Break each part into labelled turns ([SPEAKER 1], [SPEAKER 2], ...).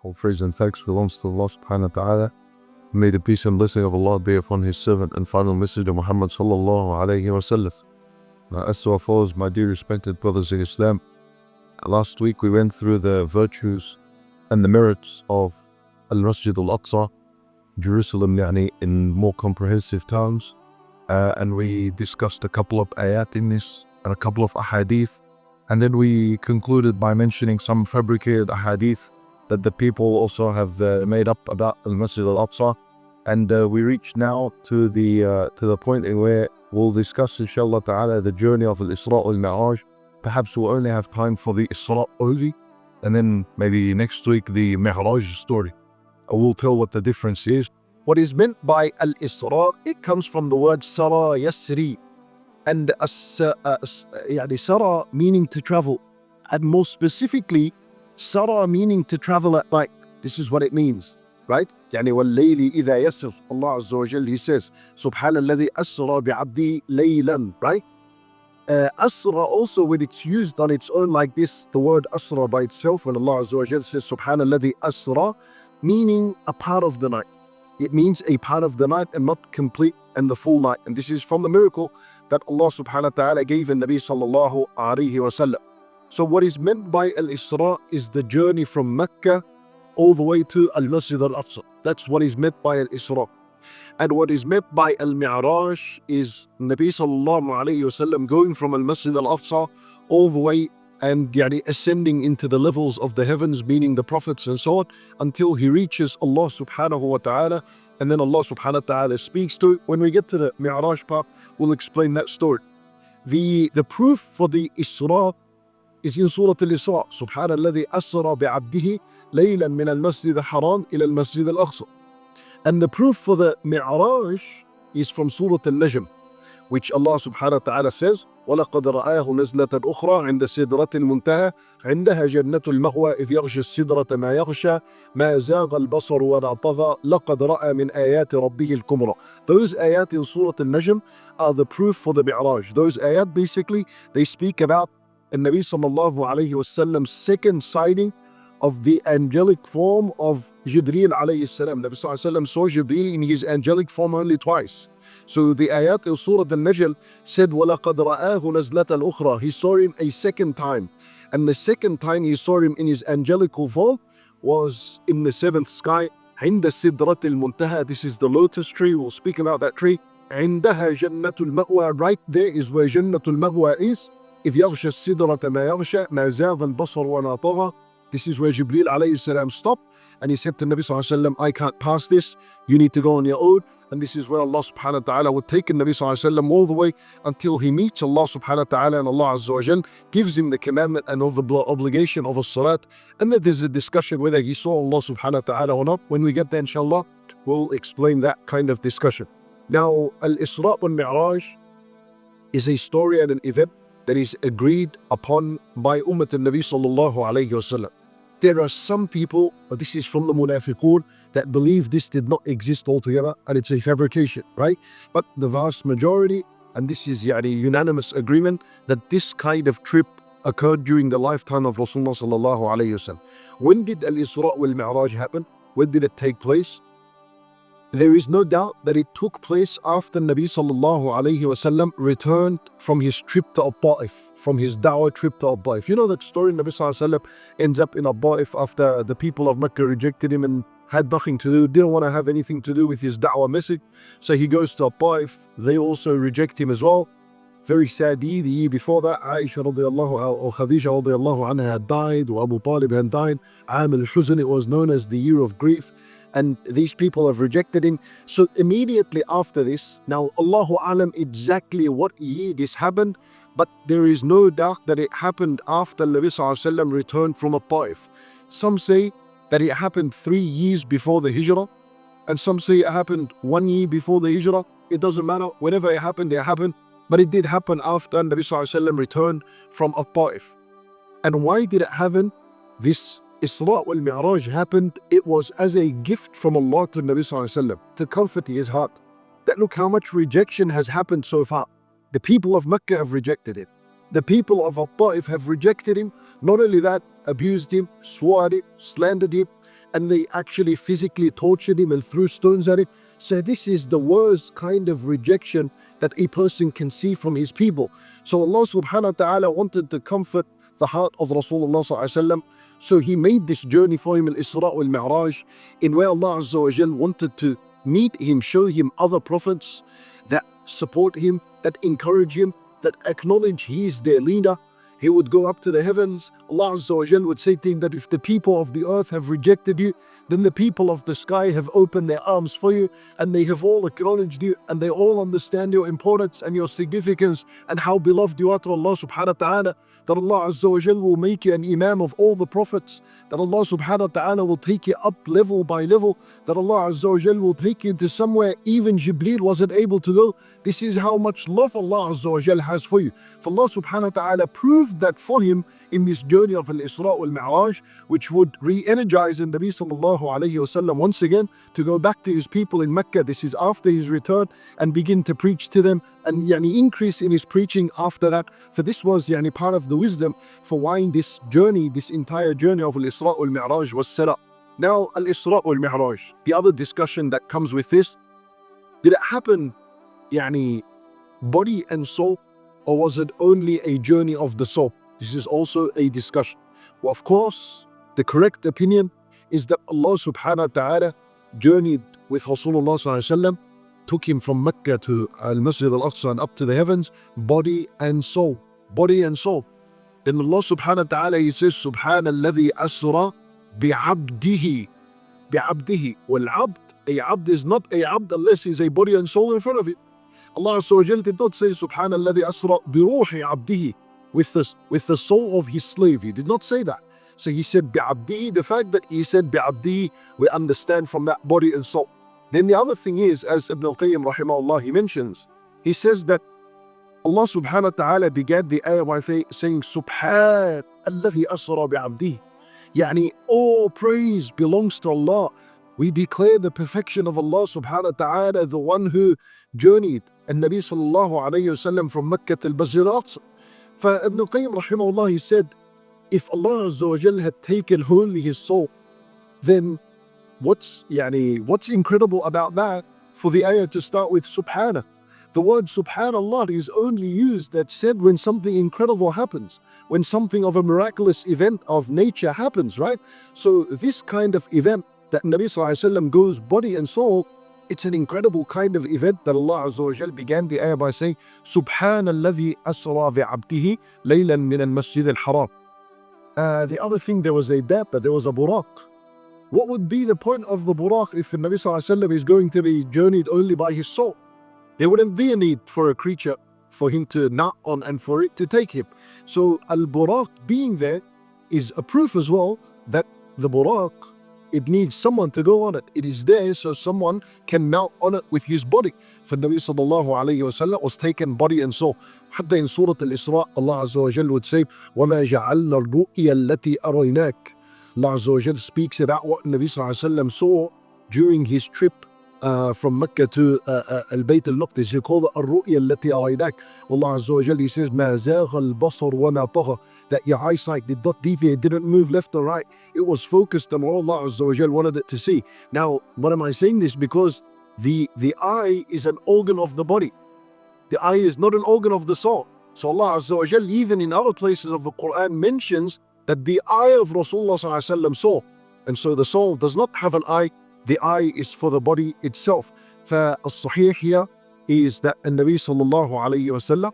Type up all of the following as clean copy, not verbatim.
[SPEAKER 1] All praise and thanks belongs to Allah subhanahu wa ta'ala. May the peace and blessing of Allah be upon His servant and final messenger Muhammad sallallahu alayhi wa sallam. Now, as to our followers, my dear respected brothers in Islam, last week we went through the virtues and the merits of Al-Masjid Al-Aqsa, Jerusalem, in more comprehensive terms. And we discussed a couple of ayat in this and a couple of ahadith. And then we concluded by mentioning some fabricated ahadith that the people also have made up about Al-Masjid Al-Aqsa. And we reach now to the point in where we'll discuss, inshallah ta'ala, the journey of Al-Isra Wal-Me'raj. Perhaps we'll only have time for the Isra only, and then maybe next week the Mi'raj story. I will tell what the difference is. What is meant by Al-Isra, it comes from the word Sara Yasri. And Sara meaning to travel. And more specifically, Sara meaning to travel at night. This is what it means, right? وَاللَّيْلِ إِذَا يَسْرِ. Allah Azza wa Jal, He says, سُبْحَانَ الَّذِي أَسْرَى بِعَبْدِهِ لَيْلًا, right? Asra also, when it's used on its own like this, the word Asra by itself, when Allah Azza wa Jal says, سُبْحَانَ الَّذِي أَسْرَى, meaning a part of the night. It means a part of the night and not complete and the full night. And this is from the miracle that Allah subhanahu wa ta'ala gave in Nabi sallallahu alayhi wa sallam. So what is meant by Al-Isra is the journey from Makkah all the way to Al-Masjid Al-Aqsa. That's what is meant by Al-Isra. And what is meant by Al-Mi'raj is Nabi sallallahu alayhi wa sallam going from Al-Masjid Al-Aqsa all the way and ascending into the levels of the heavens, meaning the prophets and so on, until he reaches Allah subhanahu wa ta'ala. And then Allah subhanahu wa ta'ala speaks to it. When we get to the Mi'raj part, we'll explain that story. The proof for the Isra is in Surah Al-Isra. Subhana alladhi asra bi'abdihi laylan min al-masjid al-haram ila al-masjid al-aqsa. And the proof for the Mi'raj is from Surah Al-Najm, which Allah subhanahu wa ta'ala says, وَلَقَدْ رَآهُ نَزْلَةً أُخْرَى عِنْدَ سِدْرَةِ الْمُنْتَهَى عِنْدَهَا جَنَّةُ الْمَأْوَى إِذْ يَغْشَى السِّدْرَةَ مَا يَغْشَى مَا زَاغَ الْبَصَرُ وَمَا طَغَى لَقَدْ رَأَى مِنْ آيَاتِ رَبِّهِ الْكُبْرَى. Those ayat in Surah Al-Najm are the proof for the Mi'raj. Those ayat basically, they speak about the Nabi sallallahu alayhi wasallam's second sighting of the angelic form of Jibreel alayhi salam. Nabi sallallahu alayhi wasallam saw Jibreel in his angelic form only twice. So the ayat in Surah Al-Najm said, وَلَقَدْ رَآهُ نَزْلَةً أُخْرَى. He saw him a second time. And the second time he saw him in his angelical form was in the seventh sky. عِنْدَ السِّدْرَةِ الْمُنْتَهَى. This is the lotus tree. We'll speak about that tree. عِنْدَهَا جَنَّةُ الْمَأْوَى. Right there is where Jannatul Ma'wa is. إِذْ يَغْشَى السِّدْرَةَ مَا يَغْشَى مَا زَاغَ الْبَصَرُ وَمَا طَغَى. This is where Jibreel alayhi salam stopped. And he said to Nabi sallallahu alayhi wa sallam, I can't pass this. You need to go on your own. And this is where Allah subhanahu wa ta'ala would take Nabi sallallahu alayhi wa sallam all the way until he meets Allah subhanahu wa ta'ala, and Allah azza wa jal gives him the commandment and the obligation of a salat. And then there's a discussion whether he saw Allah subhanahu wa ta'ala or not. When we get there, inshallah, we'll explain that kind of discussion. Now, Al-Isra Wal-Me'raj is a story and an event that is agreed upon by Ummah al-Nabi sallallahu alayhi wa sallam. There are some people, this is from the munafiqun, that believe this did not exist altogether and it's a fabrication, right? But the vast majority, and this is unanimous agreement, that this kind of trip occurred during the lifetime of Rasulullah sallallahu alayhi wa sallam. When did Al-Isra Wal-Me'raj happen? When did it take place? There is no doubt that it took place after Nabi sallallahu alayhi wa sallam returned from his trip to Al-Ta'if, from his da'wah trip to Al-Ta'if. You know that story, Nabi sallallahu alayhi wa sallam ends up in Al-Ta'if after the people of Makkah rejected him and had nothing to do, didn't want to have anything to do with his da'wah message. So he goes to Al-Ta'if, they also reject him as well. Very sad year, the year before that, Aisha radiallahu or Khadija radiallahu anha had died, or Abu Talib had died. Am al-Huzn, it was known as the year of grief. And these people have rejected him. So immediately after this, now Allahu Alam exactly what year this happened, but there is no doubt that it happened after Nabi sallallahu alayhi wa sallam returned from Al-Ta'if. Some say that it happened 3 years before the Hijrah, and some say it happened 1 year before the Hijrah. It doesn't matter, whenever it happened, but it did happen after Nabi sallallahu alayhi wa sallam returned from Al-Ta'if. And why did it happen? This Isra Wal-Me'raj happened, it was as a gift from Allah to Nabi sallallahu alayhi wa sallam to comfort his heart. That look how much rejection has happened so far. The people of Makkah have rejected it. The people of Al-Ta'if have rejected him. Not only that, abused him, swore at him, slandered him. and they actually physically tortured him and threw stones at him. So this is the worst kind of rejection that a person can see from his people. So Allah subhanahu wa ta'ala wanted to comfort the heart of Rasulullah sallallahu alaihi wasallam. So he made this journey for him, Al-Isra Wal-Me'raj, in where Allah Azza wa Jal wanted to meet him, show him other prophets that support him, that encourage him, that acknowledge he is their leader. He would go up to the heavens. Allah Azza wa Jal would say to him that if the people of the earth have rejected you, then the people of the sky have opened their arms for you, and they have all acknowledged you, and they all understand your importance and your significance and how beloved you are to Allah subhanahu wa ta'ala. That Allah Azza wa Jal will make you an imam of all the prophets. That Allah subhanahu wa ta'ala will take you up level by level. That Allah Azza wa Jal will take you to somewhere even Jibreel wasn't able to go. This is how much love Allah Azza wa Jal has for you. For Allah subhanahu wa ta'ala proved that for him in this journey of Al-Isra Wal-Me'raj, which would re-energize the Nabi sallallahu alayhi wasallam once again to go back to his people in Mecca. This is after his return, and begin to preach to them, and increase in his preaching after that. So this was part of the wisdom for why this journey, this entire journey of Al-Isra Wal-Me'raj was set up. Now Al-Isra Wal-Me'raj, the other discussion that comes with this, did it happen body and soul, or was it only a journey of the soul? This is also a discussion. Well, of course, the correct opinion is that Allah subhanahu wa ta'ala journeyed with Rasulullah sallallahu alaihi wasallam, took him from Mecca to Al-Masjid Al-Aqsa and up to the heavens, body and soul. Body and soul. Then Allah subhanahu wa ta'ala, He says, Subhanalladhi asra bi'abdihi. Bi'abdihi. Wal-abd, a abd is not a abd unless he's a body and soul in front of it. Allah Azza wa Jal did not say Subhanalladhi asra biruhi abdihi, with the soul of his slave. He did not say that. So he said bi'abdihi. The fact that he said bi'abdihi, we understand from that body and soul. Then the other thing is, as Ibn al-Qayyim rahimahullah, he mentions, he says that Allah subhanahu wa ta'ala began the ayah by saying Subhan alladhi asra bi'abdihi. All praise belongs to Allah. We declare the perfection of Allah subhanahu wa ta'ala, the one who journeyed and Nabi sallallahu alayhi wasallam from Makkah to Al-Masjid Al-Aqsa. For Ibn al-Qayyim rahimahullah, he said, if Allah Azza wa Jal had taken only his soul, then what's incredible about that for the ayah to start with Subhana? The word Subhanallah is only used, that's said when something incredible happens, when something of a miraculous event of nature happens, right? So this kind of event that Nabi sallallahu alaihi wasallam goes body and soul, it's an incredible kind of event that Allah Azza wa Jal began the ayah by saying, Subhanalladhi asra bi'abdihi laylan min al-masjid al-haram. The other thing, there was a dabba, there was a buraq. What would be the point of the buraq if the Nabi sallallahu alaihi wasallam is going to be journeyed only by his soul? There wouldn't be a need for a creature for him to knock on and for it to take him. So al-buraq being there is a proof as well that the buraq, it needs someone to go on it. It is there so someone can mount on it with his body. For Nabi sallallahu alayhi wa sallam was taken body and soul. Hatta in Surah Al-Isra, Allah Azza wa Jal would say, وَمَا جَعَلْنَا الرُّؤْيَا الَّتِي أَرَيْنَاكَ. Allah Azza wa Jal speaks about what Nabi sallallahu alayhi wa sallam saw during his trip from Mecca to Al-Bayt Al-Maqdis. He called it الرُّؤْيَا الَّتِي أَرَيْنَاكَ. Allah Azza wa Jal, He says, مَا زَاغَ الْبَصَرُ وَمَا طَغَى. That your eyesight did not deviate, didn't move left or right. It was focused on what Allah Azza wa Jal wanted it to see. Now, what am I saying this? Because the eye is an organ of the body. The eye is not an organ of the soul. So Allah Azza wa Jal, even in other places of the Quran, mentions that the eye of Rasulullah sallallahu alaihi wasallam saw. And so the soul does not have an eye. The eye is for the body itself. فالصحيح here is that Nabi sallallahu alayhi wa sallam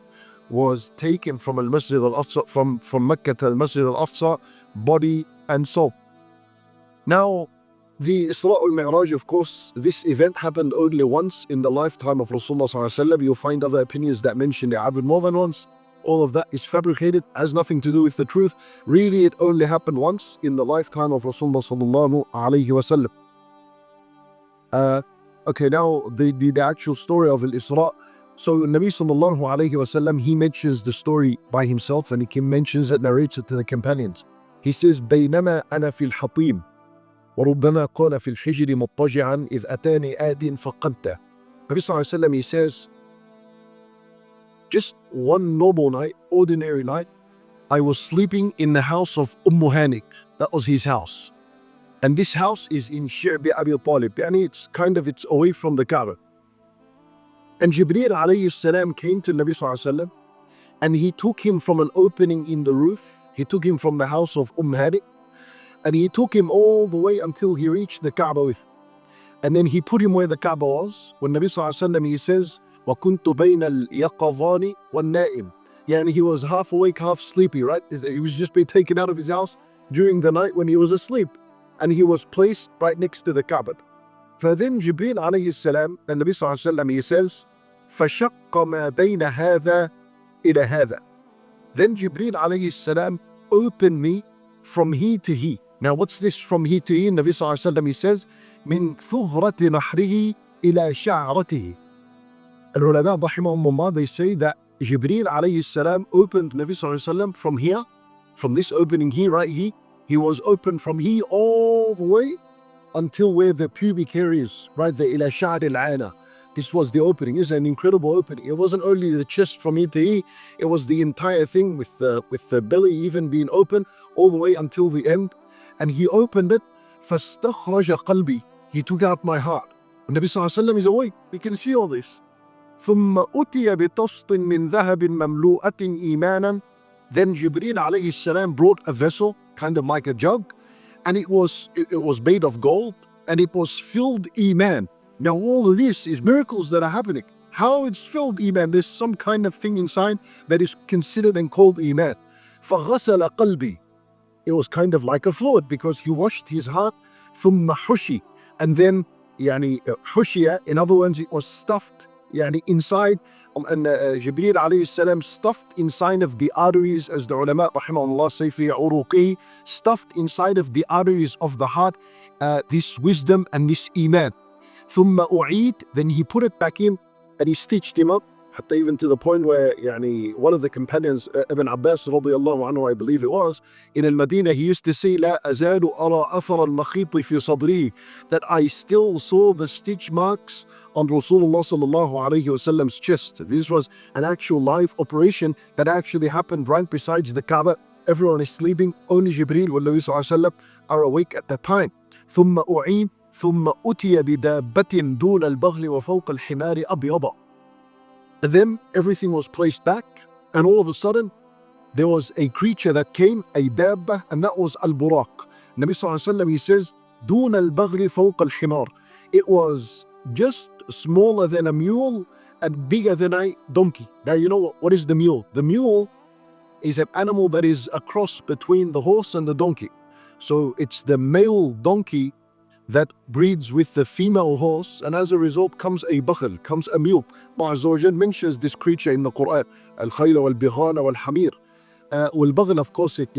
[SPEAKER 1] was taken from Al-Masjid Al-Aqsa, from Mecca to Al-Masjid Al-Aqsa, body and soul. Now, the Isra Wal-Me'raj, of course, this event happened only once in the lifetime of Rasulullah sallallahu alayhi wa sallam. You'll find other opinions that mention it happened more than once. All of that is fabricated, has nothing to do with the truth. Really, it only happened once in the lifetime of Rasulullah sallallahu alayhi wa sallam. Okay, now the actual story of Al-Isra. So Nabi sallallahu alayhi wa sallam, he mentions the story by himself, and he mentions it, narrates it to the companions. He says, بينما أنا في الحطيم وربما قال في الحجر مضطجعا إذ أتاني آد فقمته. Nabi sallallahu alayhi wa sallam, he says, just one normal night, ordinary night, I was sleeping in the house of Hanik. That was his house. And this house is in Shi'bi Abi Talib. Yani it's away from the Kaaba. And Jibreel alayhi salam came to Nabi sallallahu alayhi wasallam, and he took him from an opening in the roof. He took him from the house of Hani, and he took him all the way until he reached the Kaaba with. And then he put him where the Kaaba was. When Nabi sallallahu alayhi wasallam, he says, وَكُنْتُ بَيْنَ الْيَقَظَانِ وَالنَّائِمِ. Yani he was half awake, half sleepy, right? He was just being taken out of his house during the night when he was asleep. And he was placed right next to the Kaaba. فthen Jibreel alayhi salam, and Nabi sallallahu alayhi wasallam, he says, فَشَقَّ مَا بَيْنَ هَذَا إِلَى هَذَا. Then Jibreel alayhi salam opened me from here to here. Now what's this from here to here? Nabi sallallahu alayhi wasallam, he says, مِن ثُغْرَةِ نَحْرِهِ إِلَى شَعْرَتِهِ. Al-ulama rahimahumullah, they say that Jibreel alayhi salam opened Nabi sallallahu alayhi wasallam from here, from this opening here, right here. He was opened from here all the way until where the pubic hair is, right there, ila sha'd al-'ana. This was the opening. It's an incredible opening. It wasn't only the chest from here to here, it was the entire thing with the belly even being open all the way until the end. And he opened it, فَاسْتَخْرَجَ قَلْبِي. He took out my heart. And Nabi sallallahu alayhi wasallam is awake. We can see all this. ثُمَّ أُتِيَ بِطَسْطٍ مِّن ذَهَبٍ مَمْلُوءَةٍ إِيمَانًا. Then Jibreel alayhi salam brought a vessel, kind of like a jug, and it was made of gold, and it was filled Iman. Now all of this is miracles that are happening. How it's filled Iman? There's some kind of thing inside that is considered and called Iman. فَغَسَلَ قَلْبِي. It was kind of like a fluid because he washed his heart. ثُمَّ حُشِي. And then حُشِيَ, in other words, it was stuffed inside. And Jibreel alayhi salam stuffed inside of the arteries, as the ulama rahimahullah say, fi uruqi, stuffed inside of the arteries of the heart, this wisdom and this Iman. ثُمَّ أُعِيد. Then he put it back in and he stitched him up, حتى even to the point where one of the companions, Ibn Abbas radiallahu anhu, I believe it was, in Al-Madinah, he used to say, لا أزال أرى أثر المخيط في صدري, that I still saw the stitch marks on Rasulullah sallallahu alayhi wasallam's chest. This was an actual live operation that actually happened right besides the Kaaba. Everyone is sleeping, only Jibreel wa Nabi sallallahu alayhi wasallam are awake at that time. ثُمَّ أُعِيد ثُمَّ أُتِيَ بِدَابَّةٍ دُونَ الْبَغْلِ وَفَوْقَ الْحِمَارِ أَبْيَضَ. And then everything was placed back, and all of a sudden there was a creature that came, a dabba, and that was al-buraq. Nabi sallallahu alayhi wasallam, he says, دُونَ الْبَغْلِ فَوْقَ الْحِمَارِ. It was just smaller than a mule and bigger than a donkey. Now you know what is the mule? The mule is an animal that is a cross between the horse and the donkey. So it's the male donkey that breeds with the female horse, and as a result comes a bakhr, comes a mule. Allah Azza wa Jal mentions this creature in the Quran, al-khayla wal-bighana wal-hamir. Wal-baghl, of course, it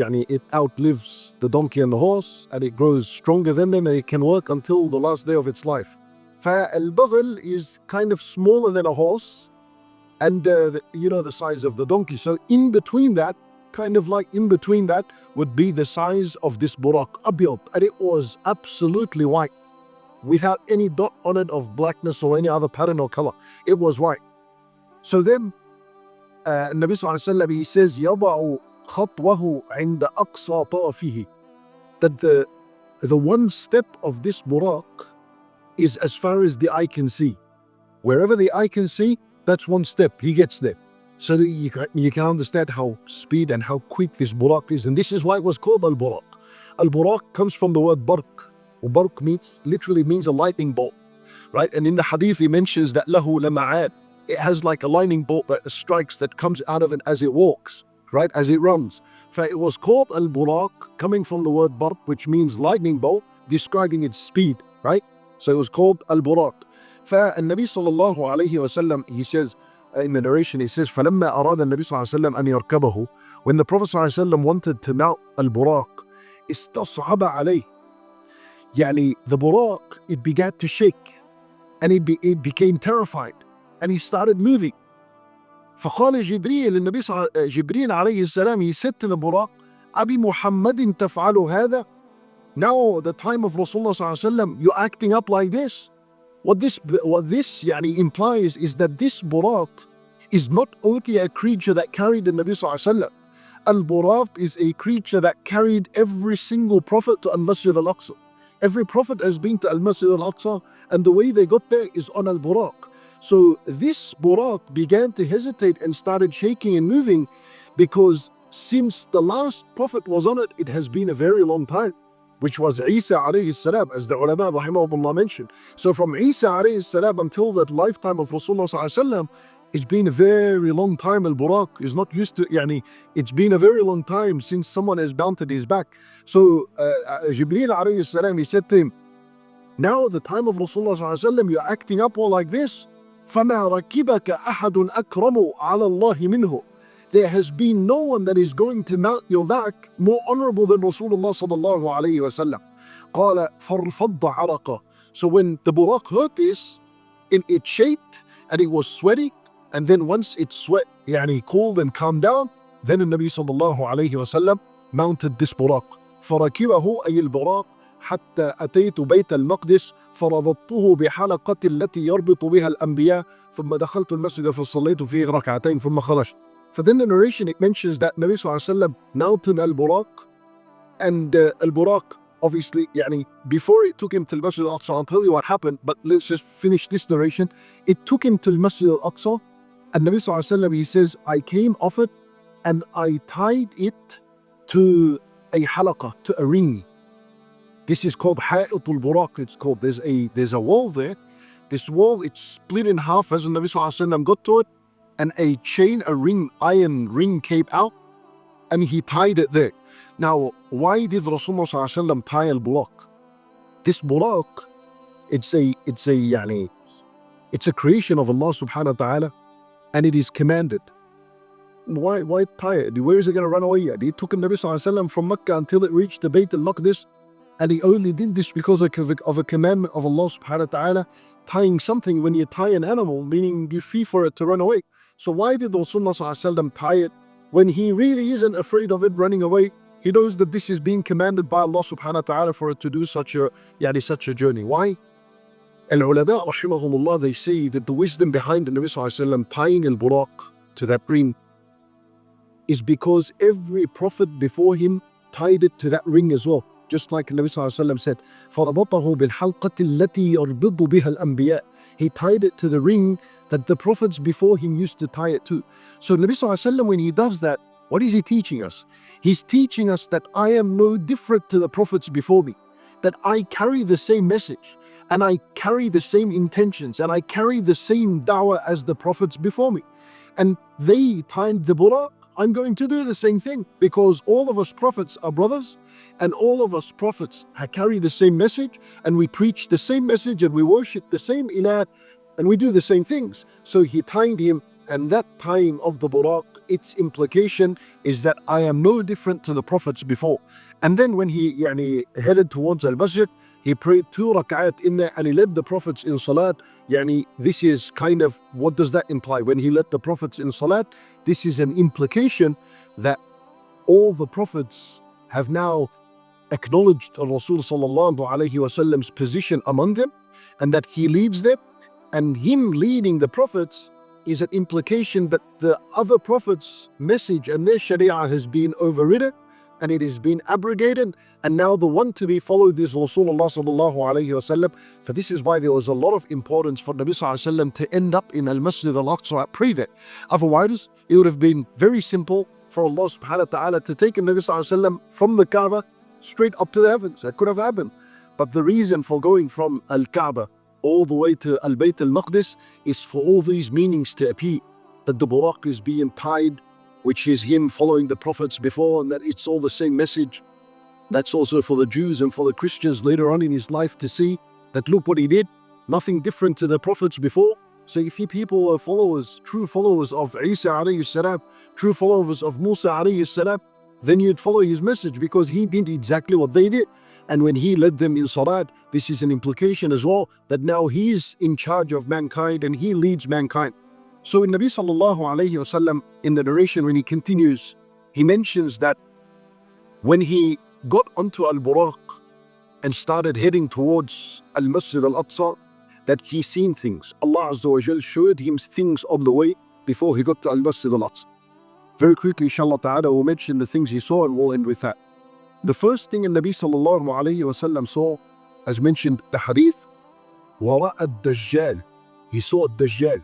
[SPEAKER 1] outlives the donkey and the horse, and it grows stronger than them, and it can work until the last day of its life. Al-baghl is kind of smaller than a horse, and the size of the donkey. So in between that, would be the size of this buraq, abyad, and it was absolutely white, without any dot on it of blackness or any other pattern or color. It was white. So then Nabi sallallahu alayhi wasallam, he says, يَضَعُ خَطْوَهُ عِنْدَ أَقْصَى طَرَفِهِ. That the one step of this buraq is as far as the eye can see. Wherever the eye can see, that's one step, he gets there. So you can understand how speed and how quick this buraq is. And this is why it was called al-buraq. Al-buraq comes from the word barq. Barq literally means a lightning bolt, right? And in the hadith he mentions that lahu lama'ad. It has like a lightning bolt that strikes, that comes out of it as it walks, right? As it runs. So it was called al-buraq, coming from the word barq, which means lightning bolt, describing its speed, right? So it was called al-buraq. فالنبي صلى الله عليه وسلم, he says, in the narration, he says, فَلَمَّا أَرَادَ النَّبِي صلى الله عليه وسلم أَنْ يَرْكَبَهُ. When the Prophet صلى الله عليه وسلم wanted to mount al-buraq, استصعب عليه. The buraq, it began to shake, and it became terrified, and he started moving. فقال جبريل, النبي جبريل عليه السلام, he said to the buraq, أبي محمد تفعل هذا? Now the time of Rasulullah صلى الله عليه وسلم, you're acting up like this? What this implies is that this buraq is not only a creature that carried the Nabi sallallahu alaihi wasallam. Al-buraq is a creature that carried every single prophet to Al-Masjid Al-Aqsa. Every prophet has been to Al-Masjid Al-Aqsa, and the way they got there is on Al-Buraq. So this Buraq began to hesitate and started shaking and moving, because since the last prophet was on it, it has been a very long time, which was Isa alayhi salam, as the ulama rahimahullah mentioned. So from Isa alayhi salam until that lifetime of Rasulullah sallallahu alaihi wasallam, it's been a very long time. Al-Buraq is not used to, it's been a very long time since someone has mounted his back. So Jibreel alayhi salam, he said to him, now the time of Rasulullah sallallahu alaihi wasallam, you're acting up all like this. فَمَا رَكِبَكَ أَحَدٌ أَكْرَمُ عَلَى اللَّهِ مِنْهُ. There has been no one that is going to mount your back more honorable than Rasulullah sallallahu alayhi wasallam. قَالَ فَارْفَضَّ عَرَقَ. So when the Buraq heard this, it shaped and it was sweaty, and then once it sweat, cooled and calmed down, then the Nabi sallallahu alayhi wasallam mounted this Buraq. فَرَكِبَهُ أي البراق حتى أتيت بيت المقدس فربطته بحلقة التي يربط بها الأنبياء ثم دخلت المسجد فصليت فيه ركعتين ثم خرجت. For then the narration, it mentions that Nabi sallallahu alayhi wasallam mounted Al-Buraq, and Al-Buraq, obviously, before it took him to the Masjid Al-Aqsa, I'll tell you what happened, but let's just finish this narration. It took him to the Masjid Al-Aqsa, and Nabi sallallahu alayhi wasallam, he says, I came off it and I tied it to a halaqa, to a ring. This is called Ha'itul Buraq. It's called, there's a wall there. This wall, it's split in half as the Nabi sallallahu alayhi wasallam got to it, and a chain, iron ring came out, and he tied it there. Now, why did Rasulullah sallallahu alaihi wasallam tie al-Buraq? This Buraq, it's a creation of Allah subhanahu wa ta'ala, and it is commanded. Why tie it? Where is it going to run away at? He took Nabi sallallahu alaihi wasallam from Makkah until it reached the Bayt al-Maqdis, and he only did this because of a commandment of Allah subhanahu wa ta'ala. Tying something, when you tie an animal, meaning you fee for it to run away. So why did Rasulullah sallallahu alaihi wasallam tie it when he really isn't afraid of it running away? He knows that this is being commanded by Allah subhanahu wa ta'ala for it to do such a journey. Why? Al-ulama rahimahumullah, they say that the wisdom behind the Nabi sallallahu alaihi wasallam tying al-Buraq to that ring is because every prophet before him tied it to that ring as well. Just like Nabi sallallahu alaihi wasallam said, فَرَبَطَهُ بِالْحَلْقَةِ الَّتِي يَرْبِطُ بِهَا الْأَنْبِيَاءِ. He tied it to the ring that the prophets before him used to tie it to. So Nabi sallallahu alaihi wasallam, when he does that, what is he teaching us? He's teaching us that I am no different to the prophets before me, that I carry the same message, and I carry the same intentions, and I carry the same da'wah as the prophets before me. And they tied the Buraq. I'm going to do the same thing, because all of us prophets are brothers, and all of us prophets carry the same message, and we preach the same message, and we worship the same ilah, and we do the same things. So he tied him, and that tying of the Buraq, its implication is that I am no different to the prophets before. And then when he headed towards al-Masjid, he prayed 2 rak'at in there, and he led the prophets in salat. This is kind of, what does that imply? When he led the prophets in salat, this is an implication that all the prophets have now acknowledged Rasul sallallahu alayhi wasallam's position among them, and that he leads them, and him leading the prophets is an implication that the other prophets' message and their sharia has been overridden, and it has been abrogated, and now the one to be followed is Rasulullah sallallahu alayhi wasallam. So this is why there was a lot of importance for Nabi sallallahu alayhi wasallam to end up in Al-Masjid Al-Aqsa at pray there. Otherwise, it would have been very simple for Allah subhanahu wa ta'ala to take Nabi sallallahu alayhi wasallam from the Kaaba straight up to the heavens. That could have happened. But the reason for going from Al-Kaaba all the way to Al-Bayt Al-Maqdis is for all these meanings to appear. That the Buraq is being tied, which is him following the prophets before, and that it's all the same message. That's also for the Jews and for the Christians later on in his life to see that look what he did, nothing different to the prophets before. So if you people are followers, true followers of Isa alayhi salam, true followers of Musa alayhi salam, then you'd follow his message, because he did exactly what they did. And when he led them in salat, this is an implication as well, that now he's in charge of mankind and he leads mankind. So in Nabi sallallahu alayhi wasallam, in the narration when he continues, he mentions that when he got onto Al-Buraq and started heading towards Al-Masjid Al-Aqsa, that he seen things. Allah Azza wa Jal showed him things on the way before he got to Al-Masjid Al-Aqsa. Very quickly, inshallah ta'ala, we'll mention the things he saw and we'll end with that. The first thing Nabi sallallahu alayhi wasallam saw as mentioned the hadith, وَرَأَى الدَّجَّالِ, he saw الدجال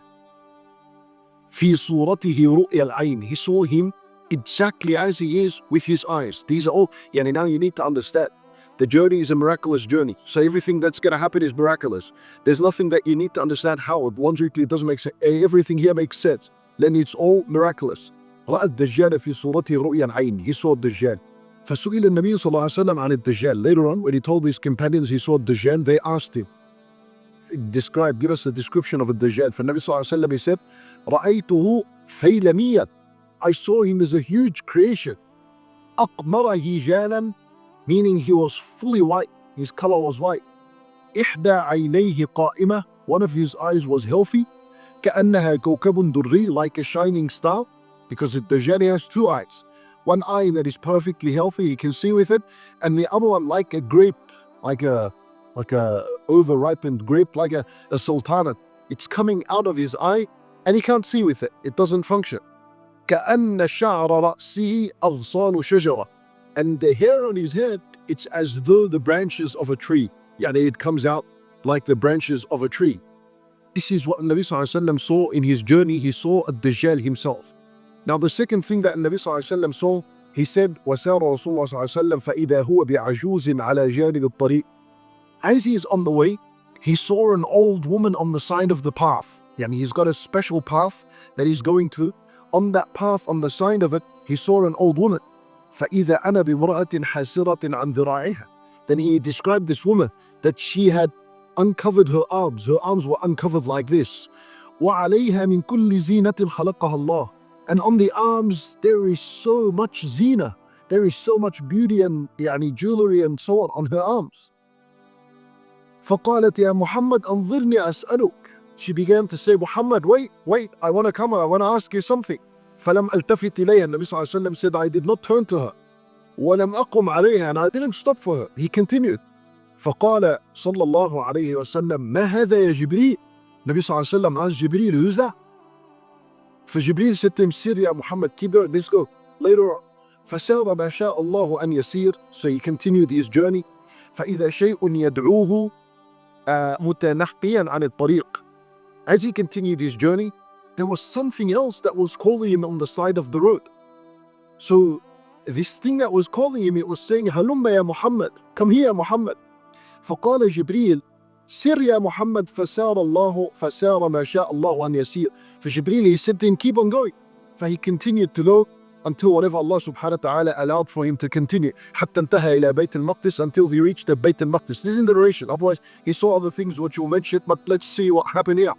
[SPEAKER 1] في صورته رؤيا العين, he saw him exactly as he is with his eyes. These are all, now you need to understand, the journey is a miraculous journey. So everything that's going to happen is miraculous. There's nothing that you need to understand how. Logically it doesn't make sense. Everything here makes sense. Then it's all miraculous. رأى الدجال في صورته رؤيا العين, he saw الدجال. فسئل النبي صلى الله عليه وسلم عن الدجال. Later on, when he told his companions he saw الدجال, they asked him, give us a description of الدجال. فالنبي صلى الله عليه وسلم, he said, رأيته ثيلميا, I saw him as a huge creation. أقمر هجالا, meaning he was fully white, his color was white. إحدى عينيه قائمة, one of his eyes was healthy. كأنها كوكب دري, like a shining star, because the Dajjal has two eyes. One eye that is perfectly healthy, he can see with it, and the other one like a grape, like a over-ripened grape, like a sultanate. It's coming out of his eye, and he can't see with it. It doesn't function. كأن شعر رأسه أغصان شجرة, and the hair on his head, it's as though the branches of a tree. It comes out like the branches of a tree. This is what Nabi Sallallahu Alaihi Wasallam saw in his journey. He saw Ad-Dajjal himself. Now the second thing that Nabi Sallallahu Alaihi Wasallam saw, he said, وَسَارَ رَسُولُ اللَّهِ صَلَّى اللَّهُ عَلَيْهِ وَسَلَّمَ فَإِذَا هُوَ بِعَجُوزٍ عَلَى جَانِبِ الطَّرِيقِ. As he is on the way, he saw an old woman on the side of the path. He's got a special path that he's going to. On that path, on the side of it, he saw an old woman. فَإِذَا أَنَا بِامْرَأَةٍ حَاسِرَةٍ عَنْ ذِرَاعِهَا. Then he described this woman that she had uncovered her arms. Her arms were uncovered like this. وَعَلَيْهَا مِنْ كُلِّ زِينَةٍ خَلَقَهَا اللَّهُ. And on the arms there is so much zina. There is so much beauty and jewelry and so on her arms. فَقَالَتْ يَا مُحَمَّدْ أَنظِرْنِي أَسْأَلُكَ. She began to say, Muhammad, wait, I want to come, I want to ask you something. فَلَمْ أَلْتَفِتْ إِلَيْهَا. Nabi Sallallahu Alaihi Wasallam said, I did not turn to her. وَلَمْ أَقُمْ عَلَيْهَا. And I didn't stop for her. He continued. فَقَالَ صلى الله عليه وسلم مَا هَذَا يَا جِبْرِيلُ. Nabi Sallallahu Alaihi Wasallam asked Jibreel, who's that? فجبريل said to him, Sir, ya Muhammad, keep going, let's go. Later on, فَسَارَ مَا شَاءَ اللَّهُ أَنْ يَسِيرُ. So he continued his journey. فَإِذَا شَيْءٌ يَدْعُوهُ مُتَنَحِّيًا عَنِ الطَّرِيقِ. As he continued his journey, there was something else that was calling him on the side of the road. So this thing that was calling him, it was saying, هَلُمَّ يا Muhammad, come here Muhammad. فقال جبريل سر يا محمد فسار ما شاء الله أن يسير. For Jibreel, he said to him, keep on going. For he continued to go until whatever Allah subhanahu wa ta'ala allowed for him to continue. حتى انتهى إلى بيت المقدس, until he reached the Bayt al-Maqdis. This is in the narration. Otherwise, he saw other things which you mentioned, but let's see what happened here.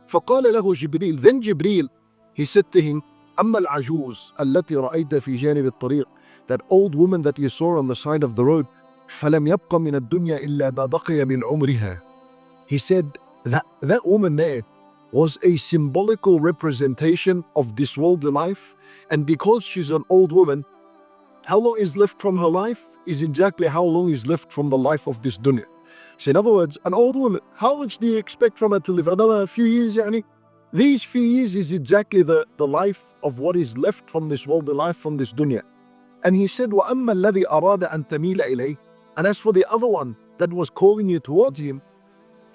[SPEAKER 1] فقال له جبريل, then Jibreel, he said to him, أما العجوز التي رأيت في جانب الطريق, that old woman that you saw on the side of the road, فلم يبق من الدنيا إلا ما بقي من عمرها. He said that woman there was a symbolical representation of this worldly life, and because she's an old woman, how long is left from her life is exactly how long is left from the life of this dunya. So in other words, an old woman, how much do you expect from her to live? Another few years, These few years is exactly the life of what is left from this worldly life, from this dunya. And he said, وَأَمَّا الَّذِي أَرَادَ أَن تَمِيلَ إِلَيْهِ. And as for the other one that was calling you towards him,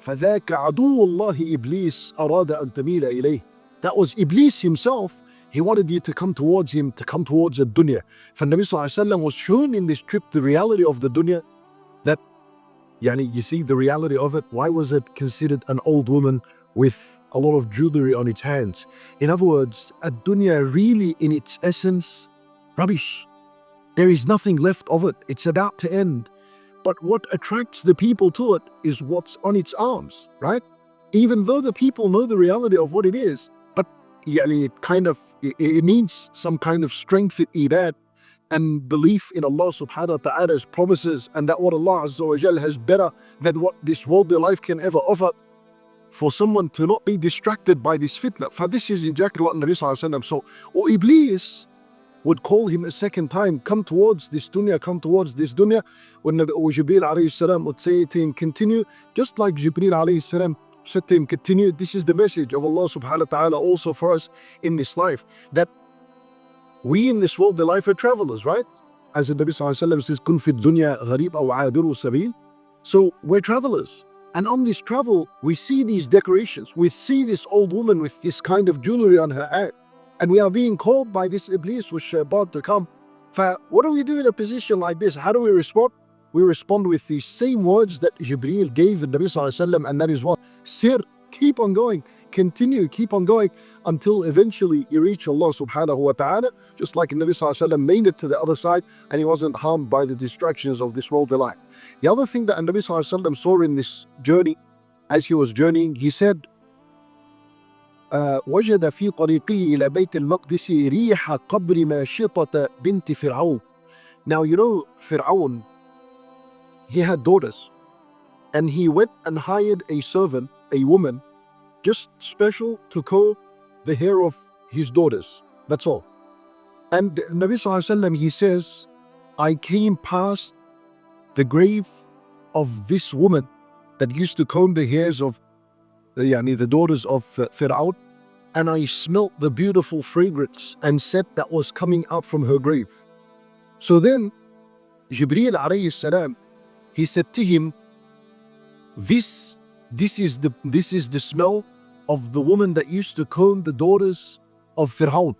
[SPEAKER 1] فَذَاكَ عَدُوُّ اللَّهِ إِبْلِيسَ أَرَادَ أَن تَمِيلَ إِلَيْهِ. That was Iblis himself. He wanted you to come towards him, to come towards the dunya. For Nabi Sallallahu Alaihi Wasallam was shown in this trip the reality of the dunya, that you see the reality of it. Why was it considered an old woman with a lot of jewelry on its hands? In other words, a dunya really in its essence, rubbish. There is nothing left of it. It's about to end. But what attracts the people to it is what's on its arms, right? Even though the people know the reality of what it is, but it means some kind of strength in iman and belief in Allah subhanahu wa ta'ala's promises, and that what Allah Azza wa Jal has better than what this worldly life can ever offer, for someone to not be distracted by this fitna. For this is exactly what Nabi Sallallahu Alaihi Wasallam saw. Or Iblis would call him a second time, come towards this dunya, come towards this dunya. When Jibreel alayhi salam would say to him, continue, just like Jibreel alayhi salam said to him, continue. This is the message of Allah subhanahu wa ta'ala also for us in this life, that we in this world, the life are travelers, right? As the Nabi sallallahu alayhi wa sallam says, kun fi dunya gharib aw abiru sabil. So we're travelers. And on this travel, we see these decorations. We see this old woman with this kind of jewelry on her head. And we are being called by this Iblis with Shaitan to come. What do we do in a position like this? How do we respond? We respond with these same words that Jibreel gave the Nabi Sallallahu Alaihi Wasallam, and that is what? Sir, keep on going, continue, keep on going, until eventually you reach Allah subhanahu wa ta'ala, just like the Nabi Sallallahu Alaihi Wasallam made it to the other side, and he wasn't harmed by the distractions of this worldly life. The other thing that the Nabi Sallallahu Alaihi Wasallam saw in this journey, as he was journeying, he said, وجد في طريقه إلى بيت المقدس ريح قبر ماشطة بنت فرعون. Now you know Fir'aun, he had daughters, and he went and hired a servant, a woman, just special to comb the hair of his daughters. That's all. And Nabi Sallallahu Alaihi Wasallam, he says, I came past the grave of this woman that used to comb the hairs of the daughters of Fir'aun, and I smelt the beautiful fragrance and scent that was coming out from her grave. So then Jibreel alayhi salam, he said to him, this is the smell of the woman that used to comb the daughters of Fir'aun.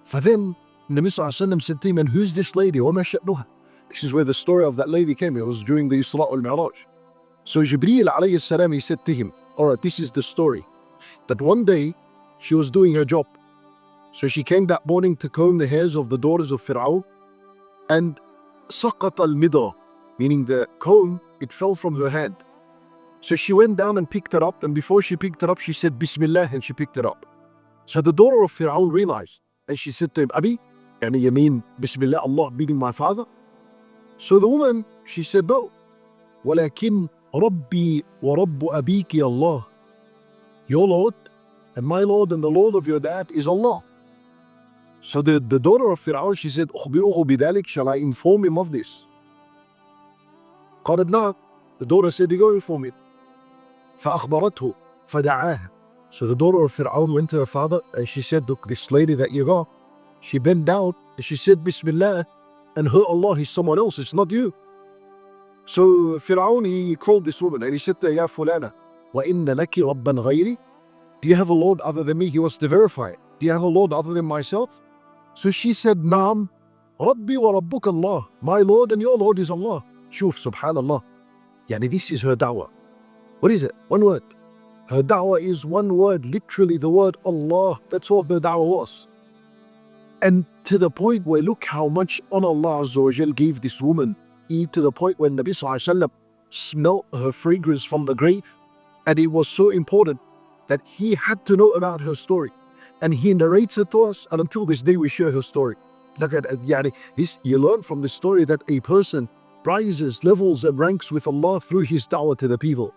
[SPEAKER 1] For then Nabi Sallallahu Alaihi Wasallam said to him, and who's this lady? وَمَا شَأْنُهَا? This is where the story of that lady came. It was during the Isra Wal-Me'raj. So Jibreel alayhi salam, he said to him, alright, this is the story. That one day she was doing her job. So she came that morning to comb the hairs of the daughters of Fir'aun, and سقط المدى, meaning the comb, it fell from her hand. So she went down and picked it up, and before she picked it up, she said Bismillah, and she picked it up. So the daughter of Fir'aun realized, and she said to him, Abi, you mean Bismillah, Allah, meaning my father? So the woman, she said, no. ولكن ربي ورب أبيك Allah. Your Lord and my Lord and the Lord of your dad is Allah. So the daughter of Fir'aun, she said, أخبره بذلك, shall I inform him of this? قالت نعم. The daughter said, go inform him. فأخبرته فدعاها. So the daughter of Fir'aun went to her father, and she said, look, this lady that you got, she bent down and she said Bismillah, and her Allah is someone else, it's not you. So Fir'aun, he called this woman and he said to her, Ya fulana, وَإِنَّ لَكِ رَبًّا غَيْرِي? Do you have a Lord other than me? He was to verify it. Do you have a Lord other than myself? So she said, Naam, Rabbi wa Rabbuk Allah. My Lord and your Lord is Allah. Shuf, subhanallah. This is her da'wah. What is it? One word. Her da'wah is one word, literally the word Allah. That's what her da'wah was. And to the point where look how much honor Allah Azza wa Jal gave this woman, to the point when Nabi Sallallahu Alaihi Wasallam smelt her fragrance from the grave. And it was so important that he had to know about her story. And he narrates it to us, and until this day we share her story. Look at this, you learn from the story that a person rises, levels and ranks with Allah through his da'wah to the people.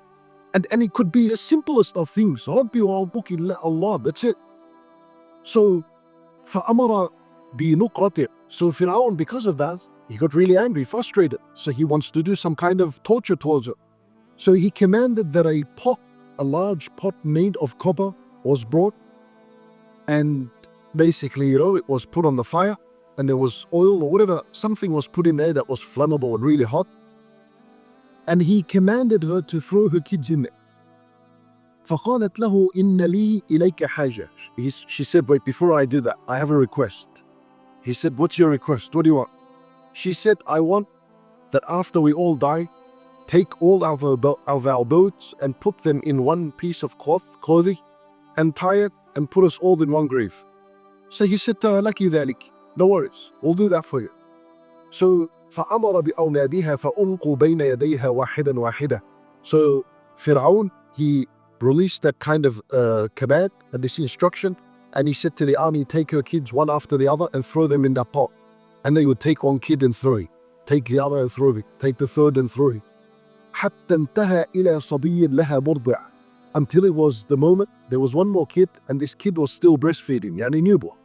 [SPEAKER 1] And it could be the simplest of things. Rabbi wa Rabbuki Allah, that's it. So فَأَمَرَ بِنُقْرَتِهِ. So Fir'aun, because of that, he got really angry, frustrated. So he wants to do some kind of torture towards her. So he commanded that a large pot made of copper was brought, and basically, it was put on the fire, and there was oil or whatever, something was put in there that was flammable and really hot. And he commanded her to throw her kids in there. فَقَالَتْ لَهُ إِنَّ لِي إِلَيْكَ حَاجَةً. She said, wait, before I do that, I have a request. He said, what's your request? What do you want? She said, I want that after we all die, take all of our boats and put them in one piece of clothing, and tie it and put us all in one grave. So he said to her, لَكِ ذَلِكِ. No worries, we'll do that for you. So فَأَمَرَ بِأَوْلَادِهَا فَأُلْقُوا بَيْنَ يَدَيْهَا وَاحِدًا وَاحِدًا. So Fir'aun, he released that kind of command and this instruction, and he said to the army, take her kids one after the other and throw them in that pot. And they would take one kid and throw it, take the other and throw it, take the third and throw it. حتى انتهى إلى صبي لها مرضع. Until it was the moment, there was one more kid, and this kid was still breastfeeding, newborn.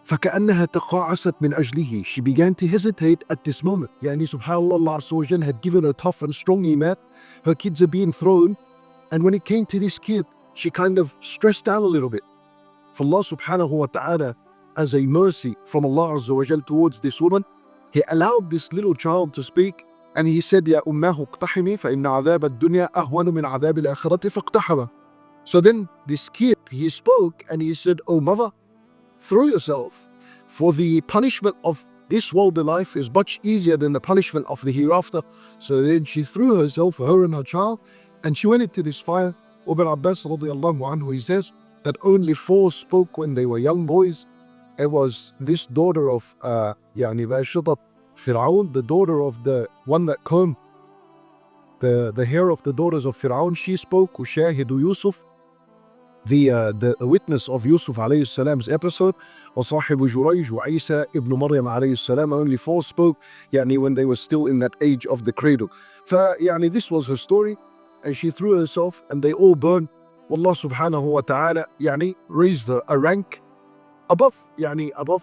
[SPEAKER 1] فكأنها تقاعست من أجله. She began to hesitate at this moment. Subhanallah, Allah Azza wa Jal had given her tough and strong iman. Her kids are being thrown, and when it came to this kid, she kind of stressed out a little bit. For Allah subhanahu wa ta'ala, as a mercy from Allah Azza wa Jal towards this woman, He allowed this little child to speak, And he said, يا أماه اقتحمي فإن عذاب الدنيا أهون من عذاب الآخرة فاقتحمه. So then this kid, he spoke and he said, oh mother, throw yourself, for the punishment of this worldly life is much easier than the punishment of the hereafter. So then she threw herself, her and her child, and she went into this fire. Ibn Abbas radiallahu anhu, he says that only 4 spoke when they were young boys. It was this daughter of Fir'aun, the daughter of the one that combed the hair of the daughters of Fir'aun. She spoke, Ushahidu Yusuf, the witness of Yusuf alayhi salam's episode, وصاحب جريج وعيسى ibn Maryam alayhi salam. Only 4 spoke when they were still in that age of the cradle. This was her story, and she threw herself and they all burned. Allah subhanahu wa ta'ala raised her a rank above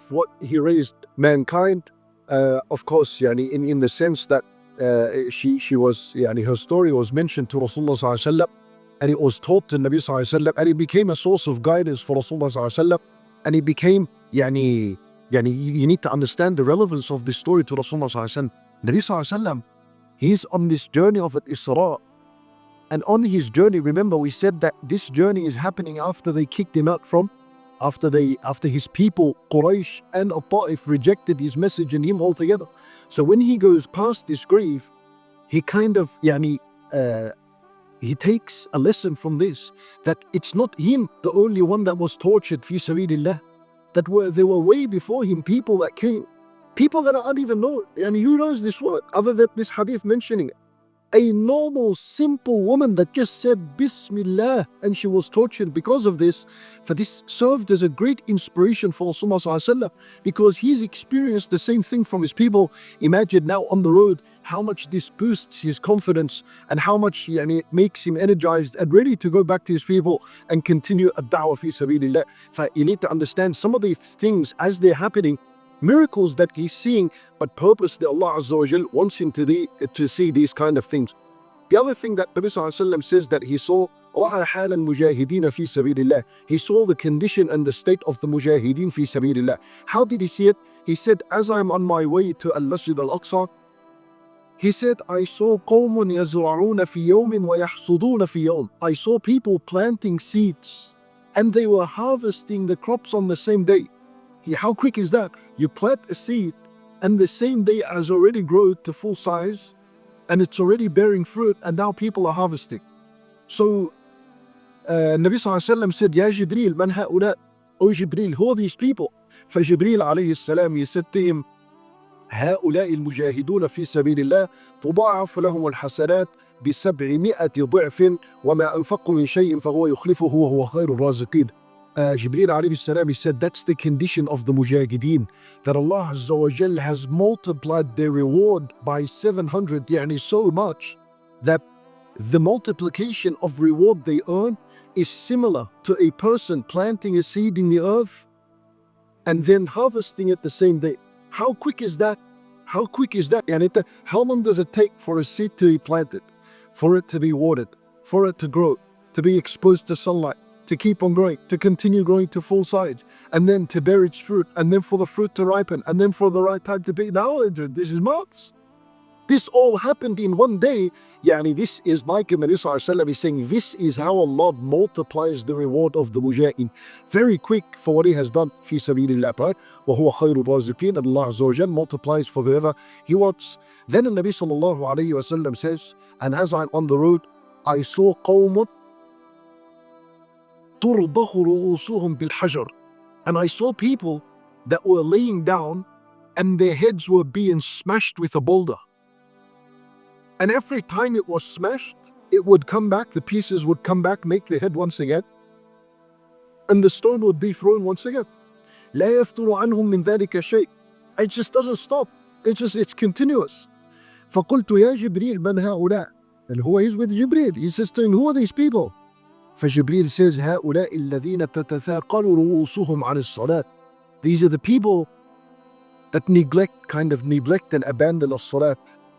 [SPEAKER 1] what he raised mankind. Of course, in the sense that she was, her story was mentioned to Rasulullah sallallahu alaihi wasallam, and it was taught to Nabi sallallahu alaihi wasallam, and it became a source of guidance for Rasulullah sallallahu alaihi wasallam, and it became, you need to understand the relevance of this story to Rasulullah sallallahu alaihi wasallam. Nabi sallallahu alaihi wasallam, he's on this journey of Al-Isra, and on his journey, remember we said that this journey is happening after they kicked him out from, after his people, Quraysh and Ta'if, rejected his message and him altogether. So when he goes past this grave, he kind of, he takes a lesson from this, that it's not him the only one that was tortured fi sabilillah, that there were way before him people that came, people that are uneven known. And who knows this word other than this hadith mentioning it? A normal, simple woman that just said Bismillah, and she was tortured because of this. For this served as a great inspiration for Rasulullah, because he's experienced the same thing from his people. Imagine now on the road how much this boosts his confidence, and how much it makes him energized and ready to go back to his people and continue a da'wah fi sabilillah. So you need to understand some of these things as they're happening, miracles that he's seeing, but purposely Allah Azza wa Jal wants him to see these kind of things. The other thing that Nabi Sallallahu Alaihi Wasallam says, that he saw رَأَى حَالَ الْمُجَاهِدِينَ فِي سَبِيلِ اللَّهِ. He saw the condition and the state of the mujahideen fi sabilillah. How did he see it? He said, as I'm on my way to Al-Masjid Al-Aqsa, he said, I saw قَوْمٌ يَزْرَعُونَ فِي يَوْمٍ وَيَحْصُدُونَ فِي يَوْمٍ. I saw people planting seeds and they were harvesting the crops on the same day. How quick is that? You plant a seed and the same day has already grown to full size and it's already bearing fruit, and now people are harvesting. So Nabi Sallallahu Alaihi Wasallam said, Ya Jibreel, man ha'ula? O Jibreel, who are these people? فجبريل عليه السلام, he said to him, هؤلاء المجاهدون في سبيل الله تضاعف لهم الحسنات ب700 ضعف وما أنفقوا من شيء فهو يخلفه وهو خير الرازقين. Jibreel alayhi salam, he said that's the condition of the mujahideen, that Allah Azza wa Jal has multiplied their reward by 700, so much that the multiplication of reward they earn is similar to a person planting a seed in the earth and then harvesting it the same day. How quick is that? How quick is that? How long does it take for a seed to be planted, for it to be watered, for it to grow, to be exposed to sunlight, to keep on growing, to continue growing to full size, and then to bear its fruit, and then for the fruit to ripen, and then for the right time to be? Now, this is months. This all happened in one day. This is like Nabi Sallallahu Alaihi Wasallam is saying, this is how Allah multiplies the reward of the mujahid. Very quick for what he has done fi sabilillah, right? وَهُوَ خَيْرُ الرَّازِقِينَ. Allah Azza wa Jal multiplies for whoever He wants. Then the Nabi Sallallahu Alaihi Wasallam says, and as I'm on the road, I saw قَوْمٌ تُرْضَخُ رُؤُوسُهُمْ بِالْحَجَرِ. And I saw people that were laying down and their heads were being smashed with a boulder. And every time it was smashed, it would come back, the pieces would come back, make the head once again, and the stone would be thrown once again. لا يفتر عنهم من ذلك شيء. It just doesn't stop. It's continuous. فقلت يا جبريل من هؤلاء? And who is with Jibreel? He says to him, who are these people? فجبريل says, هؤلاء الذين تتثاقل رؤوسهم عن الصلاة. These are the people that neglect and abandon as-salat.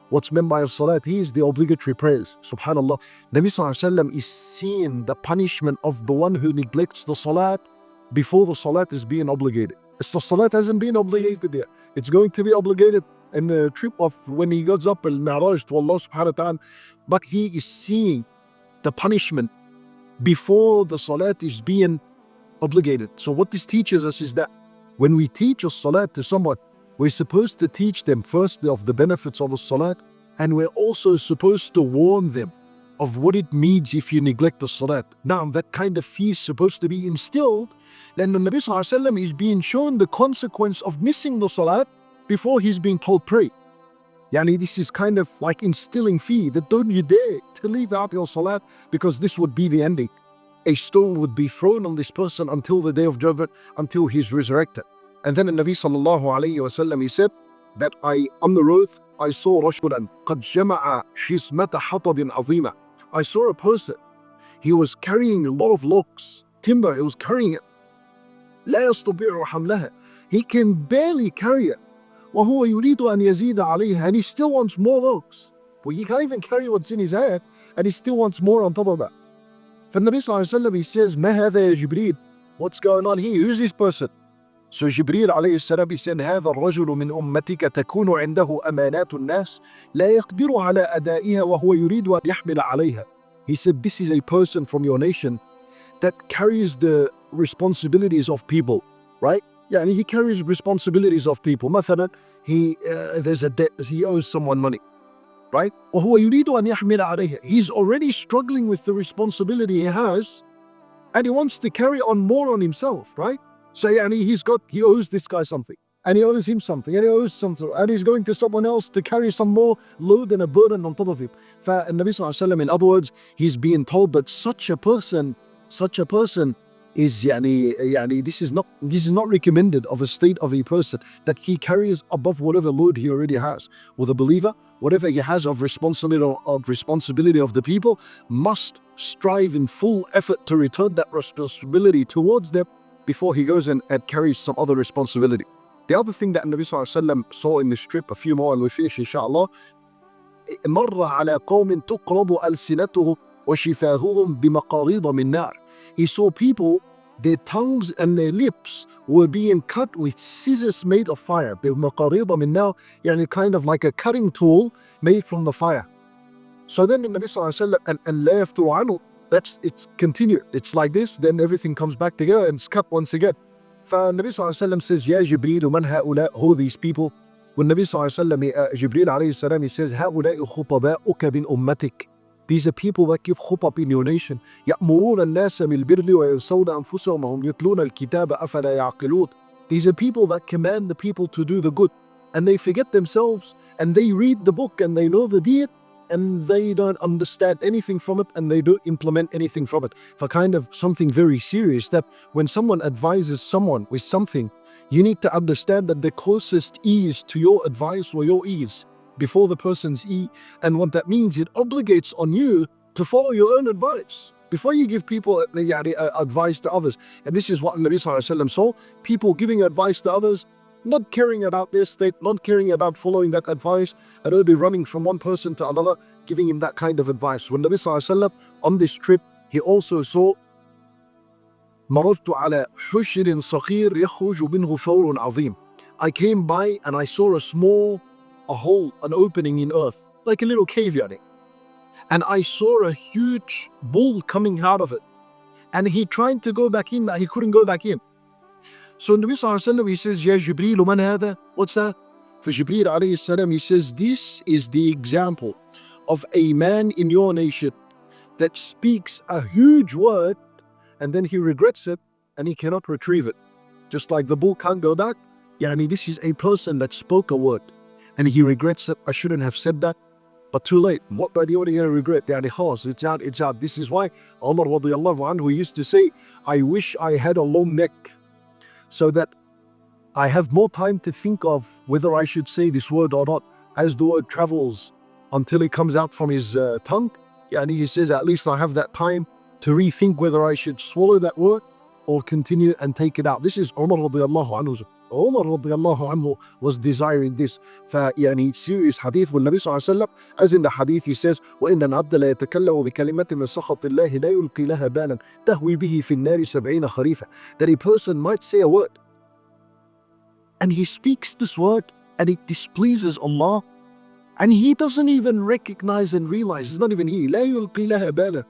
[SPEAKER 1] What's meant by as-salat? He is the obligatory prayers. Subhanallah. Nabi Sallallahu Alaihi Wasallam is seeing the punishment of the one who neglects the salat before the salat is being obligated. The salat hasn't been obligated yet. It's going to be obligated in the trip of when he goes up Al-Me'raj to Allah subhanahu wa ta'ala, but he is seeing the punishment before the salat is being obligated. So what this teaches us is that when we teach a salat to someone, we're supposed to teach them firstly of the benefits of a salat, and we're also supposed to warn them of what it means if you neglect the salat. Now, that kind of fear is supposed to be instilled, then the Nabi Sallallahu Alaihi Wasallam is being shown the consequence of missing the salat before he's being told pray. Yani this is kind of like instilling fear that don't you dare to leave out your salat, because this would be the ending. A stone would be thrown on this person until the day of judgment, until he's resurrected. And then the Nabi Sallallahu Alaihi Wasallam, he said that on the road, I saw رجلا قد جمع حزمة حطب عظيمة. I saw a person, he was carrying a lot of logs, timber, he was carrying it. لا يستطيع حملها. He can barely carry it. وهو يريد أن يزيد عليها, and he still wants more logs. Well, he can't even carry what's in his hand, and he still wants more on top of that. For the Nabi Sallallahu Alaihi Wasallam, he says, ما هذا يا جبريل? What's going on here? Who's this person? So Jibreel alayhi salam, he said, هذا الرجل من أمتك تكون عنده أمانات الناس لا يقدر على أدائها وهو يريد أن يحمل عليها. He said, this is a person from your nation that carries the responsibilities of people, right? Yeah, and he carries responsibilities of people. مثلا, there's a debt, he owes someone money, right? وهو يريد أن يحمل عليها. He's already struggling with the responsibility he has, and he wants to carry on more on himself, right? So he owes this guy something, and he owes him something, and he owes something, and he's going to someone else to carry some more load and a burden on top of him. And Nabi Sallallahu Alaihi Wasallam, in other words, he's being told that such a person is this is not recommended of a state of a person, that he carries above whatever load he already has. With a believer, whatever he has of responsibility of the people, must strive in full effort to return that responsibility towards them before he goes and carries some other responsibility. The other thing that Nabi Sallallahu Alaihi Wasallam saw in this trip, a few more and we finish inshallah, مر على قوم تقرض ألسنتهم وشفاههم بمقاريض من نار. He saw people, their tongues and their lips were being cut with scissors made of fire. بمقاريض من نار, kind of like a cutting tool made from the fire. So then the Nabi Sallallahu Alaihi Wasallam, and لا يفتر عنه, it's continued. It's like this, then everything comes back together and it's cut once again. فالنبي صلى الله عليه وسلم says, يا جبريل من هؤلاء? Who are these people? والنبي صلى الله عليه وسلم, Jibreel عليه السلام, he says, هؤلاء خطباؤك من أمتك. These are people that give khutbah in your nation. يأمرون الناس بالبر وينسون أنفسهم وهم يتلون الكتاب أفلا يعقلون. These are people that command the people to do the good, and they forget themselves, and they read the book and they know the deed, and they don't understand anything from it, and they don't implement anything from it. For kind of something very serious, that when someone advises someone with something, you need to understand that the closest ears to your advice were your ears before the person's ear. And what that means, it obligates on you to follow your own advice before you give people advice to others. And this is what Nabi Sallallahu Alaihi Wasallam saw, people giving advice to others, not caring about their state, not caring about following that advice, and they'll be running from one person to another, giving him that kind of advice. When Nabi Sallallahu Alaihi Wasallam, on this trip, he also saw مررت على حجر صغير يخرج منه ثور عظيم. I came by and I saw a hole, an opening in earth, like a little cave, and I saw a huge bull coming out of it, and he tried to go back in, but he couldn't go back in. So Nabi Sallallahu Alaihi Wasallam, he says, Ya Jibreel, man hada? What's that? For Jibreel alayhi salam, he says, this is the example of a man in your nation that speaks a huge word, and then he regrets it, and he cannot retrieve it. Just like the bull can't go back. This is a person that spoke a word, and he regrets it. I shouldn't have said that, but too late. What are you going to regret? It's out. This is why Umar radiallahu anhu used to say, I wish I had a long neck, so that I have more time to think of whether I should say this word or not, as the word travels until it comes out from his tongue. He says, at least I have that time to rethink whether I should swallow that word or continue and take it out. This is Umar radiallahu anhu. Umar radiallahu anhu was desiring this. Serious hadith with Nabi sallallahu alayhi wa sallam, as in the hadith he says, وَإِنَّ الْعَبْدَ لَا يَتَكَلَّمُ بِكَلِمَةٍ مِنْ سَخَطِ اللَّهِ لَا يُلْقِي لَهَا بَالًا تَهْوِي بِهِ فِي النَّارِ 70 خَرِيفًا. That a person might say a word, and he speaks this word and it displeases Allah, and he doesn't even recognize and realize, it's not even he, لا يلقي لها بالا,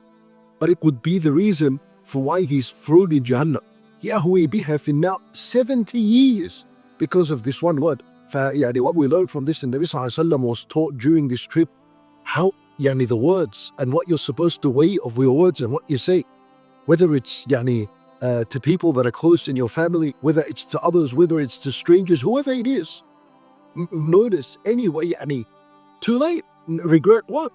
[SPEAKER 1] but it would be the reason for why he's thrown in Jahannam. يهوي بها في النار 70 years because of this one word. فيعني what we learn from this, and Nabi Sallallahu Alaihi Wasallam was taught during this trip how يعني the words and what you're supposed to weigh of your words and what you say, whether it's يعني to people that are close in your family, whether it's to others, whether it's to strangers, whoever it is. Notice anyway, يعني too late, regret what?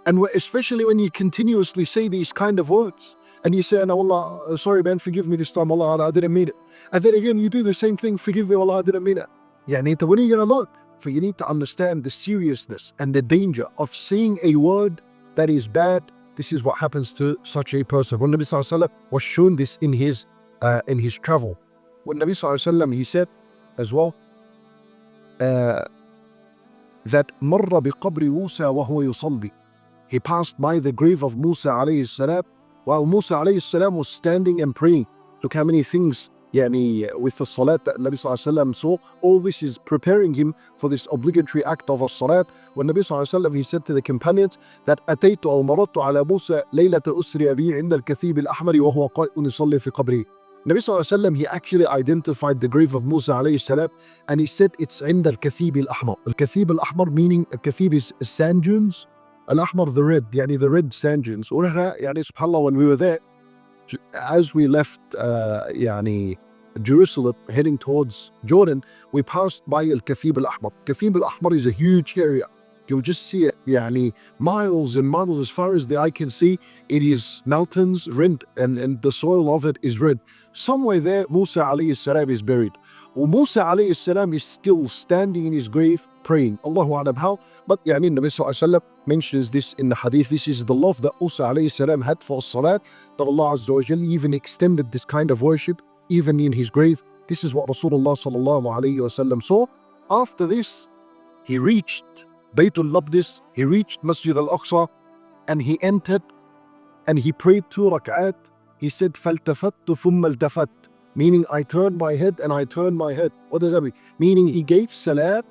[SPEAKER 1] And especially when you continuously say these kind of words, and you say, no, Allah, sorry man, forgive me this time, Allah, I didn't mean it. And then again, you do the same thing, forgive me, Allah, I didn't mean it. يعني when are you going to learn? For you need to understand the seriousness and the danger of saying a word that is bad. This is what happens to such a person. When Nabi Sallallahu Alaihi Wasallam was shown this in his travel. When Nabi Sallallahu Alaihi Wasallam, he said as well, that مر بقبر موسى وهو يصلي. He passed by the grave of Musa alayhi salam while Musa alayhi salam was standing and praying. Look how many things يعني with the salat that Nabi Sallallahu Alaihi Wasallam saw. All this is preparing him for this obligatory act of a salat. When Nabi Sallallahu Alaihi Wasallam, he said to the companions that أتيت أو مررت على موسى ليلة أسري بي عند الكثيب الأحمر وهو قائم يصلي في قبره. Nabi Sallallahu Alaihi Wasallam, he actually identified the grave of Musa alayhi salam, and he said it's عند الكثيب الأحمر. الكثيب الأحمر meaning الكثيب is sand dunes. Al-Ahmar, the red, يعني the red sand dunes. يعني subhanAllah, when we were there, as we left يعني Jerusalem heading towards Jordan, we passed by Al-Kathib Al-Ahmar. Kathib Al-Ahmar is a huge area. You'll just see it يعني miles and miles as far as the eye can see. It is mountains, red, and the soil of it is red. Somewhere there, Musa alayhi salam is buried. Well, Musa alayhi salam is still standing in his grave praying. Allahu A'lam how, but يعني Nabi Sallallahu Alaihi Wasallam mentions this in the hadith. This is the love that Musa alayhi salam had for salat, that Allah Azza wa Jal even extended this kind of worship even in his grave. This is what Rasulullah Sallallahu Alaihi Wasallam saw. After this, he reached Baytul Labdis, he reached Masjid Al-Aqsa, and he entered and he prayed 2 rak'at. He said, فَالْتَفَتْتُ ثُمَّ الْتَفَتْ, meaning I turned my head and I turned my head. What does that mean? Meaning he gave salat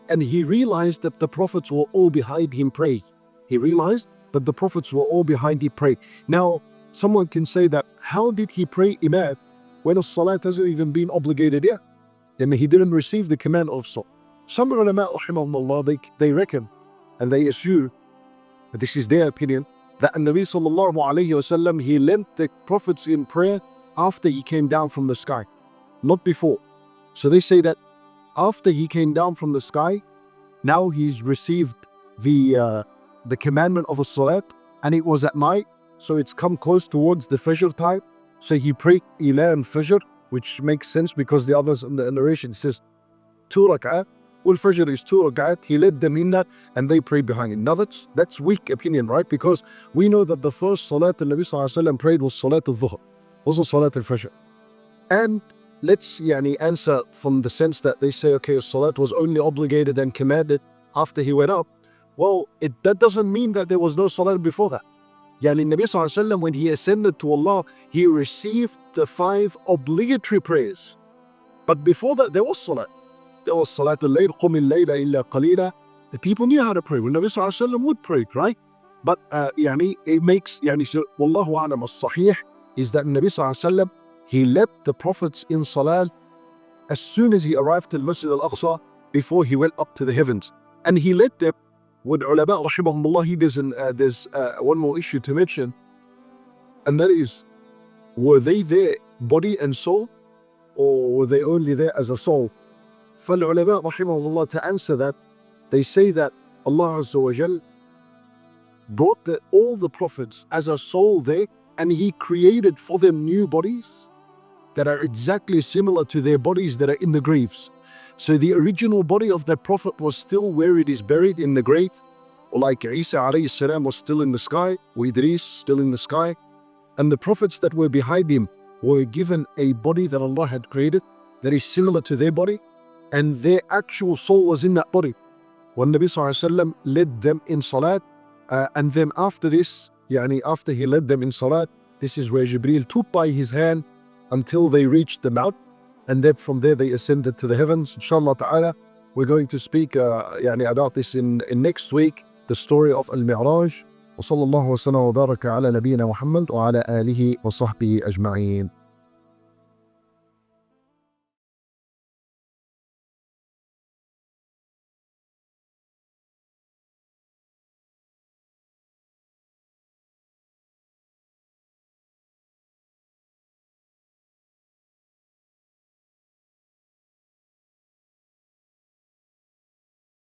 [SPEAKER 1] and he realized that the prophets were all behind him praying. He realized that the prophets were all behind him praying. Now, someone can say that, how did he pray Iman when a salat hasn't even been obligated yet? I mean, he didn't receive the command of salat. Some ulama, rahimahumullah, they reckon and they assume, that this is their opinion, that Nabi Sallallahu Alaihi Wasallam, he led the prophets in prayer after he came down from the sky, not before. So they say that after he came down from the sky, now he's received the commandment of a salat, and it was at night, so it's come close towards the Fajr time. So he prayed Ila and Fajr, which makes sense because the others in the narration says 2 rak'at. Well, Fajr is 2 rak'at. He led them in that, and they prayed behind him. Now that's weak opinion, right? Because we know that the first salat the Nabi Sallallahu Alaihi Wasallam prayed was Salat al-Dhuhr, also Salat al-Fajr. And let's answer from the sense that they say, okay, salat was only obligated and commanded after he went up. Well, that doesn't mean that there was no salat before that. Nabi Sallallahu Alaihi Wasallam, when he ascended to Allah, he received the 5 obligatory prayers. But before that, there was salat. There was salat al-layl, qum al-layla illa qalila. The people knew how to pray. Well, Nabi Sallallahu Alaihi Wasallam would pray, right? But it makes so wallahu a'lam, as-sahih is that Nabi Sallallahu Alaihi Wasallam, he led the prophets in salat as soon as he arrived to Masjid Al-Aqsa, before he went up to the heavens. And he led them with ulama, rahimahumullah. There's one more issue to mention, and that is, were they there body and soul, or were they only there as a soul? For ulama, rahimahumullah, to answer that, they say that Allah Azza wa Jal brought all the prophets as a soul there, and he created for them new bodies that are exactly similar to their bodies that are in the graves. So the original body of that prophet was still where it is buried in the grave. Like Isa alayhi salam was still in the sky, or Idris still in the sky. And the prophets that were behind him were given a body that Allah had created that is similar to their body, and their actual soul was in that body. When Nabi Sallallahu Alaihi Wasallam led them in salat, and then after this, after he led them in salat, this is where Jibreel took by his hand until they reached the mount, and then from there they ascended to the heavens. Inshallah ta'ala, we're going to speak about this in next week, the story of Al-Mi'raj. وصلى الله وسلم وبارك على نبينا محمد وعلى آله وصحبه أجمعين.